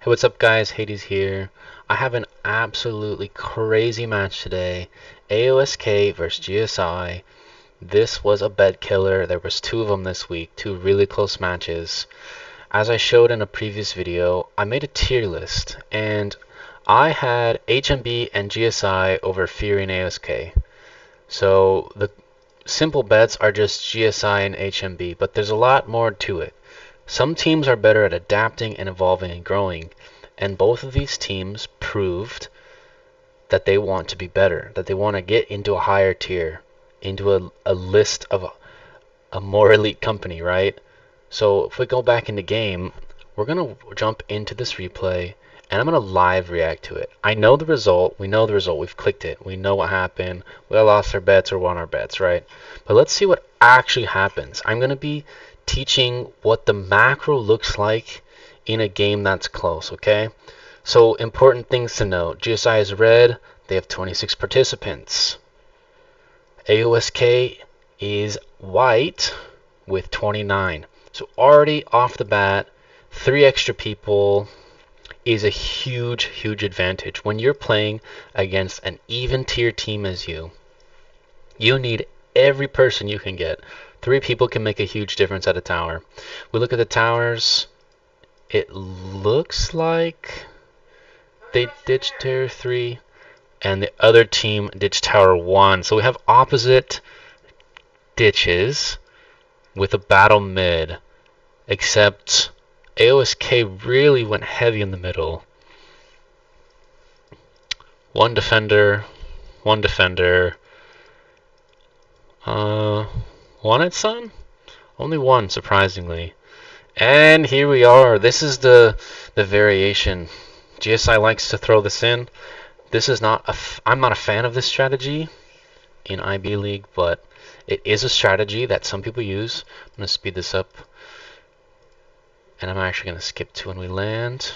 Hey, what's up guys? Hades here. I have an absolutely crazy match today. AOSK versus GSI. This was a bed killer. There was two of them this week, two really close matches. As I showed in a previous video, I made a tier list and I had HMB and GSI over Fury and AOSK. So the simple bets are just GSI and HMB, but there's a lot more to it. Some teams are better at adapting and evolving and growing, and both of these teams proved that they want to be better, that they want to get into a higher tier, into a list of a more elite company, right? So if we go back in the game, we're going to jump into this replay, and I'm going to live react to it. I know the result. We know the result. We've clicked it. We know what happened. We lost our bets or won our bets, right? But let's see what actually happens. I'm going to be teaching what the macro looks like in a game that's close, okay? So important things to note. GSI is red. They have 26 participants. AOSK is white with 29. So already off the bat, 3 extra people is a huge, huge advantage. When you're playing against an even tier team as you need every person you can get. 3 people can make a huge difference at a tower. We look at the towers. It looks like they ditched Tower 3 and the other team ditched Tower 1. So we have opposite ditches with a battle mid, except AOSK really went heavy in the middle. One defender. One at sun? Only one, surprisingly. And here we are. This is the variation. GSI likes to throw this in. This is not I'm not a fan of this strategy in IB League, but it is a strategy that some people use. I'm going to speed this up. And I'm actually going to skip to when we land.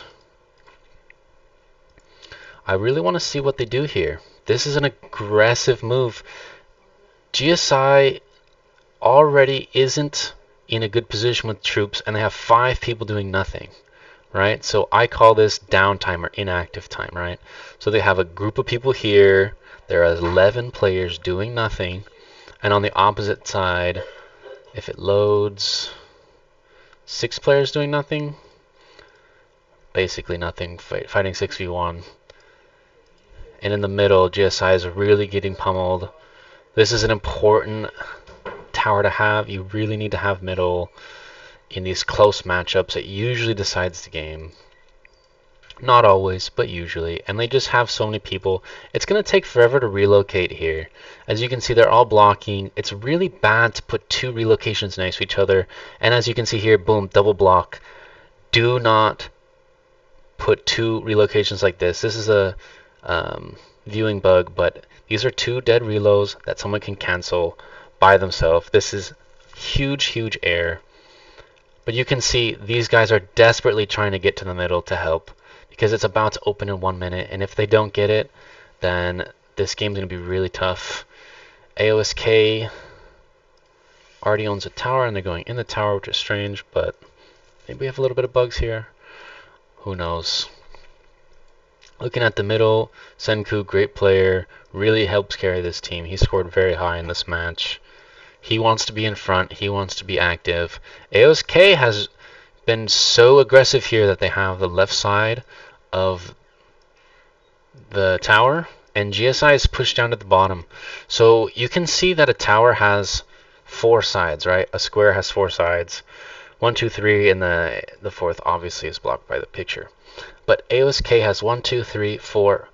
I really want to see what they do here. This is an aggressive move. GSI already isn't in a good position with troops, and they have 5 people doing nothing, right? So I call this downtime or inactive time, right? So they have a group of people here. There are 11 players doing nothing, and on the opposite side, if it loads, 6 players doing nothing, basically nothing, fighting 6v1. And in the middle, GSI is really getting pummeled. This is an important tower to have. You really need to have middle in these close matchups. It usually decides the game. Not always, but usually. And they just have so many people. It's going to take forever to relocate here. As you can see, they're all blocking. It's really bad to put 2 relocations next to each other. And as you can see here, boom, double block. Do not put 2 relocations like this. This is a viewing bug, but these are 2 dead reloads that someone can cancel by themselves. This is huge error. But you can see these guys are desperately trying to get to the middle to help, because it's about to open in 1 minute, and if they don't get it, then this game's going to be really tough. AOSK already owns a tower, and they're going in the tower, which is strange, but maybe we have a little bit of bugs here. Who knows? Looking at the middle, Senku, great player, really helps carry this team. He scored very high in this match. He wants to be in front. He wants to be active. AOSK has been so aggressive here that they have the left side of the tower, and GSI is pushed down at the bottom. So you can see that a tower has 4 sides, right? A square has 4 sides. 1, 2, 3, and the 4th obviously is blocked by the picture. But AOSK has 1, 2, 3, 4,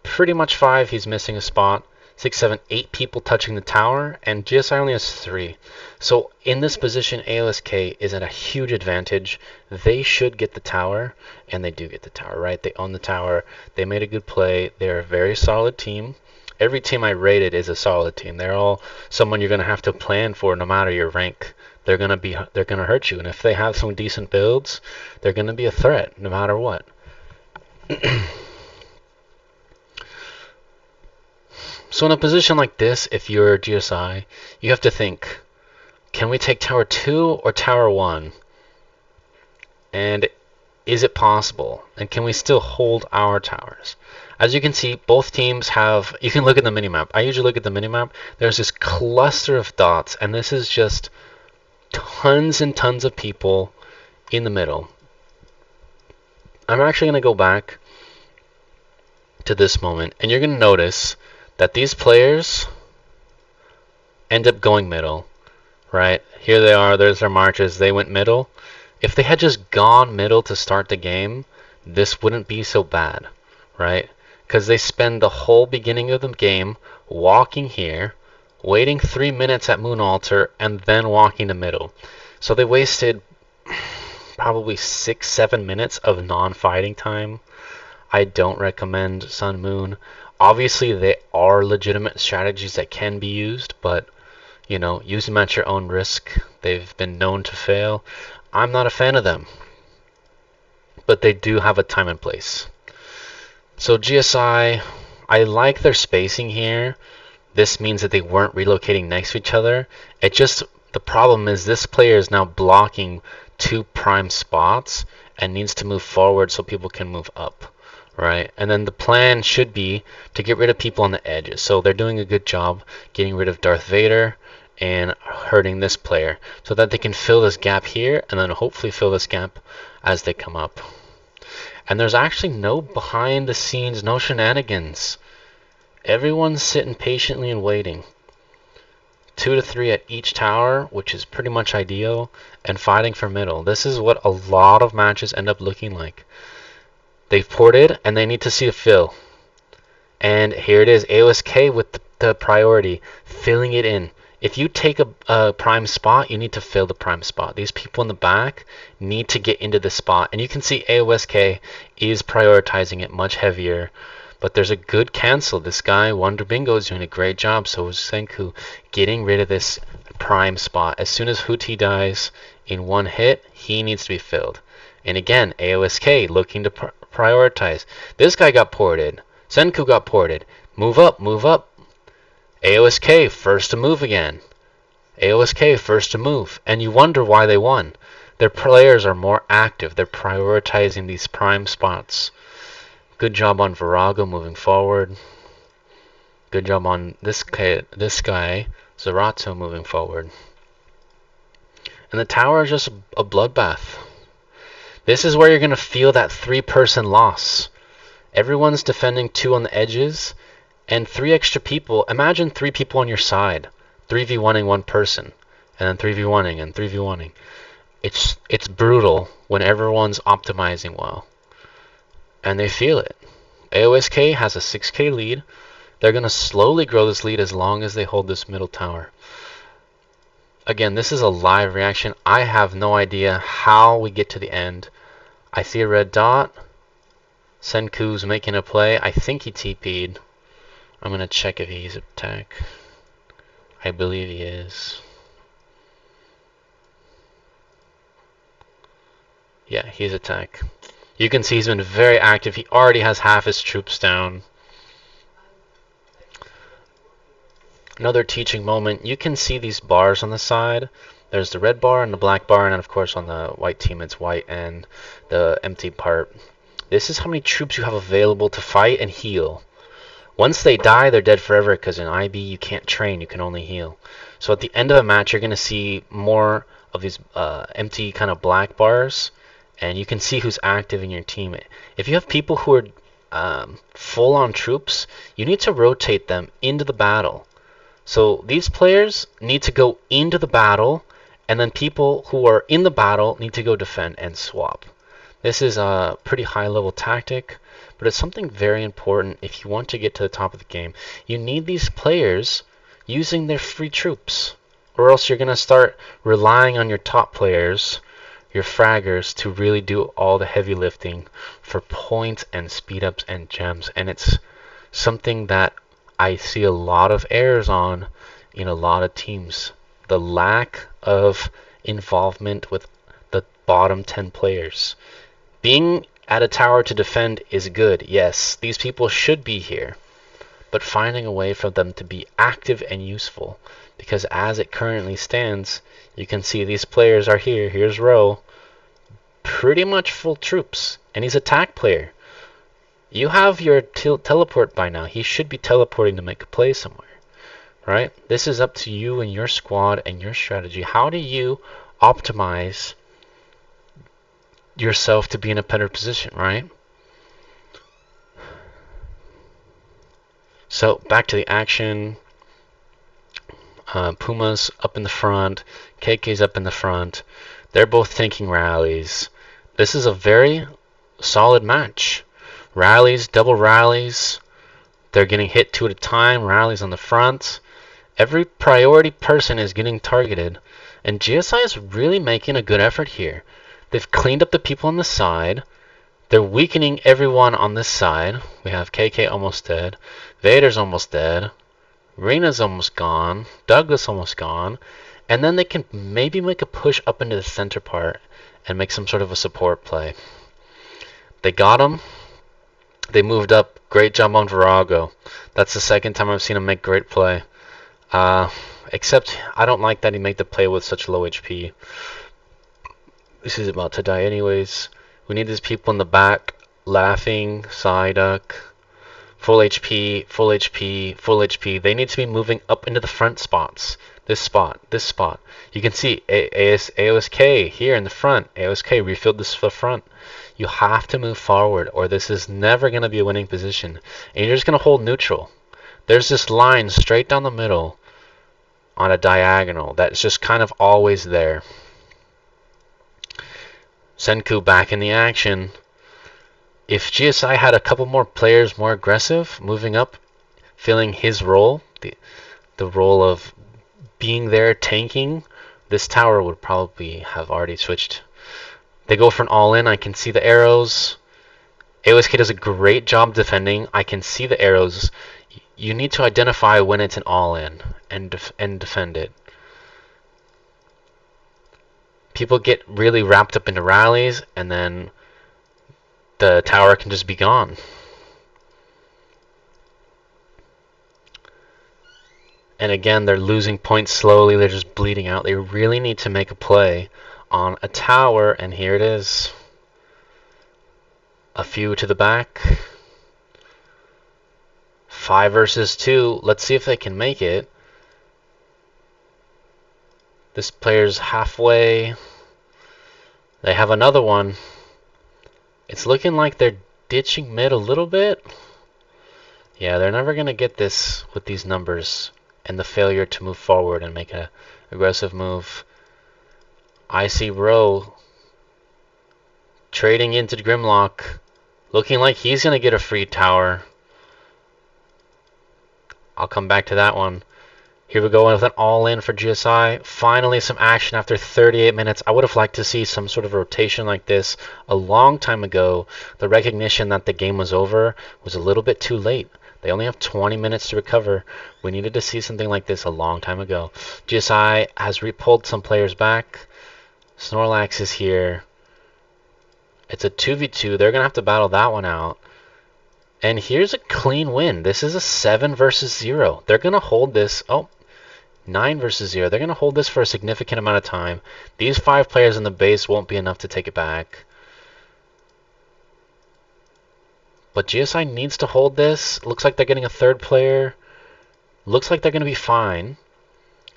pretty much 5. He's missing a spot. 6, 7, 8 people touching the tower, and GSI only has 3. So in this position, AOSK is at a huge advantage. They should get the tower, and they do get the tower, right? They own the tower. They made a good play. They're a very solid team. Every team I rated is a solid team. They're all someone you're going to have to plan for no matter your rank. They're going to hurt you, and if they have some decent builds, they're going to be a threat no matter what. So in a position like this, if you're GSI, you have to think, can we take Tower 2 or Tower 1? And is it possible? And can we still hold our towers? As you can see, both teams have, you can look at the minimap. I usually look at the minimap. There's this cluster of dots, and this is just tons and tons of people in the middle. I'm actually going to go back to this moment, and you're going to notice that these players end up going middle, right? Here they are, there's their marches, they went middle. If they had just gone middle to start the game, this wouldn't be so bad, right? Because they spend the whole beginning of the game walking here, waiting 3 minutes at Moon Altar, and then walking to middle. So they wasted probably 6-7 minutes of non-fighting time. I don't recommend Sun Moon. Obviously, they are legitimate strategies that can be used, but you know, use them at your own risk. They've been known to fail. I'm not a fan of them, but they do have a time and place. So GSI, I like their spacing here. This means that they weren't relocating next to each other. The problem is this player is now blocking 2 prime spots and needs to move forward so people can move up, right? And then the plan should be to get rid of people on the edges. So they're doing a good job getting rid of Darth Vader and hurting this player so that they can fill this gap here and then hopefully fill this gap as they come up. And there's actually no behind the scenes, no shenanigans. Everyone's sitting patiently and waiting. 2 to 3 at each tower, which is pretty much ideal, and fighting for middle. This is what a lot of matches end up looking like. They've ported and they need to see a fill. And here it is, AOSK with the priority, filling it in. If you take a prime spot, you need to fill the prime spot. These people in the back need to get into the spot. And you can see AOSK is prioritizing it much heavier. But there's a good cancel. This guy, Wonder Bingo, is doing a great job. So is Senku getting rid of this prime spot. As soon as Huti dies in one hit, he needs to be filled. And again, AOSK looking to prioritize. This guy got ported. Senku got ported. Move up, move up. AOSK first to move again. AOSK first to move. And you wonder why they won. Their players are more active. They're prioritizing these prime spots. Good job on Virago moving forward. Good job on this guy, Zerato, moving forward. And the tower is just a bloodbath. This is where you're going to feel that 3-person loss. Everyone's defending 2 on the edges, and 3 extra people. Imagine 3 people on your side, 3v1ing 1 person, and then 3v1ing and 3v1ing. It's brutal when everyone's optimizing well. And they feel it. AOSK has a 6k lead. They're going to slowly grow this lead as long as they hold this middle tower. Again, this is a live reaction. I have no idea how we get to the end. I see a red dot. Senku's making a play. I think he TP'd. I'm going to check if he's attack. I believe he is. Yeah, he's attack. You can see he's been very active. He already has half his troops down. Another teaching moment. You can see these bars on the side. There's the red bar and the black bar, and then of course on the white team it's white and the empty part. This is how many troops you have available to fight and heal. Once they die, they're dead forever because in IB you can't train, you can only heal. So at the end of a match, you're going to see more of these empty kind of black bars. And you can see who's active in your team. If you have people who are full-on troops, you need to rotate them into the battle. So these players need to go into the battle, and then people who are in the battle need to go defend and swap. This is a pretty high-level tactic, but it's something very important if you want to get to the top of the game. You need these players using their free troops, or else you're going to start relying on your top players, your fraggers, to really do all the heavy lifting for points and speed ups and gems. And it's something that I see a lot of errors on in a lot of teams. The lack of involvement with the bottom 10 players. Being at a tower to defend is good. Yes, these people should be here. But finding a way for them to be active and useful. Because as it currently stands, you can see these players are here. Here's Row. pretty much full troops, and he's attack player. You have your teleport by now. He should be teleporting to make a play somewhere, right? This is up to you and your squad and your strategy. How do you optimize yourself to be in a better position, right? So back to the action. Puma's up in the front, KK's up in the front. They're both tanking rallies. This is a very solid match. Rallies, double rallies. They're getting hit 2 at a time. Rallies on the front. Every priority person is getting targeted. And GSI is really making a good effort here. They've cleaned up the people on the side. They're weakening everyone on this side. We have KK almost dead. Vader's almost dead. Rena's almost gone. Douglas almost gone. And then they can maybe make a push up into the center part and make some sort of a support play. They got him. They moved up. Great job on Virago. That's the second time I've seen him make great play. Except I don't like that he made the play with such low HP. This is about to die anyways. We need these people in the back laughing. Psyduck. Full HP, full HP, full HP. They need to be moving up into the front spots. This spot, this spot. You can see AOSK here in the front. AOSK refilled this the front. You have to move forward or this is never going to be a winning position. And you're just going to hold neutral. There's this line straight down the middle on a diagonal that's just kind of always there. Senku back in the action. If GSI had a couple more players more aggressive, moving up, filling his role, the role of being there tanking, this tower would probably have already switched. They go for an all-in. I can see the arrows. AOSK does a great job defending. I can see the arrows. You need to identify when it's an all-in and defend it. People get really wrapped up into rallies and then the tower can just be gone. And again, they're losing points slowly. They're just bleeding out. They really need to make a play on a tower. And here it is. A few to the back. 5 versus 2. Let's see if they can make it. This player's halfway. They have another one. It's looking like they're ditching mid a little bit. Yeah, they're never going to get this with these numbers and the failure to move forward and make an aggressive move. I see Rowe trading into Grimlock, looking like he's going to get a free tower. I'll come back to that one. Here we go with an all-in for GSI. Finally some action after 38 minutes. I would have liked to see some sort of rotation like this a long time ago. The recognition that the game was over was a little bit too late. They only have 20 minutes to recover. We needed to see something like this a long time ago. GSI has pulled some players back. Snorlax is here. It's a 2v2. They're going to have to battle that one out. And here's a clean win. This is a 7 versus 0. They're going to hold this. Oh, 9 versus 0. They're going to hold this for a significant amount of time. These 5 players in the base won't be enough to take it back. But GSI needs to hold this. Looks like they're getting a 3rd player. Looks like they're going to be fine.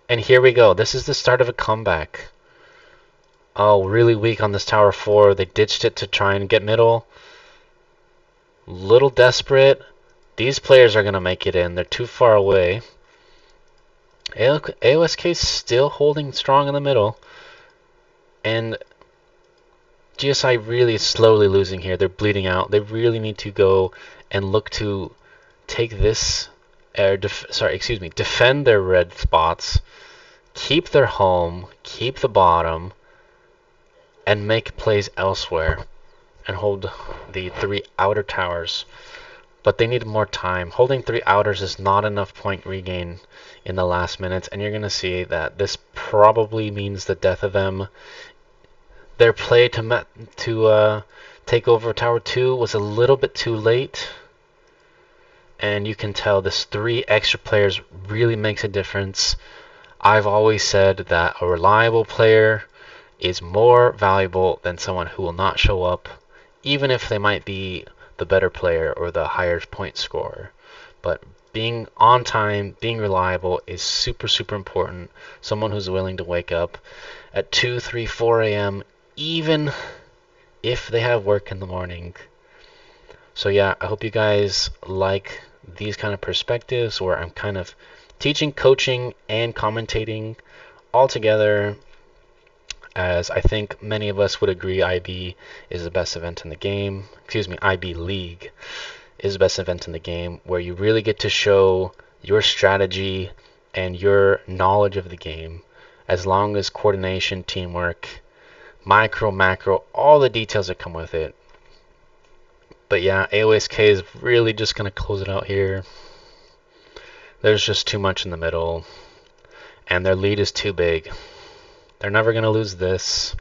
And here we go. This is the start of a comeback. Oh, really weak on this tower 4. They ditched it to try and get middle. Little desperate. These players are going to make it in. They're too far away. AOSK is still holding strong in the middle. And GSI really is slowly losing here. They're bleeding out. They really need to go and look to take this, defend their red spots, keep their home, keep the bottom, and make plays elsewhere and hold the 3 outer towers. But they need more time. Holding 3 outers is not enough point regain in the last minutes, and you're going to see that this probably means the death of them. Their play to take over Tower 2 was a little bit too late, and you can tell this 3 extra players really makes a difference. I've always said that a reliable player is more valuable than someone who will not show up, even if they might be the better player or the higher point scorer. But being on time, being reliable is super, super important. Someone who's willing to wake up at 2, 3, 4 a.m., even if they have work in the morning. So yeah, I hope you guys like these kind of perspectives where I'm kind of teaching, coaching, and commentating all together, as I think many of us would agree IB is the best event in the game. Excuse me, IB League is the best event in the game, where you really get to show your strategy and your knowledge of the game, as long as coordination, teamwork, micro, macro, all the details that come with it. But yeah, AOSK is really just going to close it out here. There's just too much in the middle, and their lead is too big. They're never going to lose this.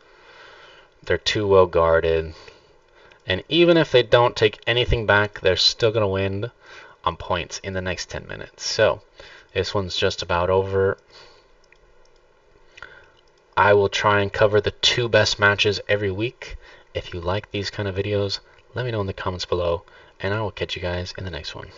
They're too well guarded. And even if they don't take anything back, they're still going to win on points in the next 10 minutes. So this one's just about over. I will try and cover the 2 best matches every week. If you like these kind of videos, let me know in the comments below, and I will catch you guys in the next one.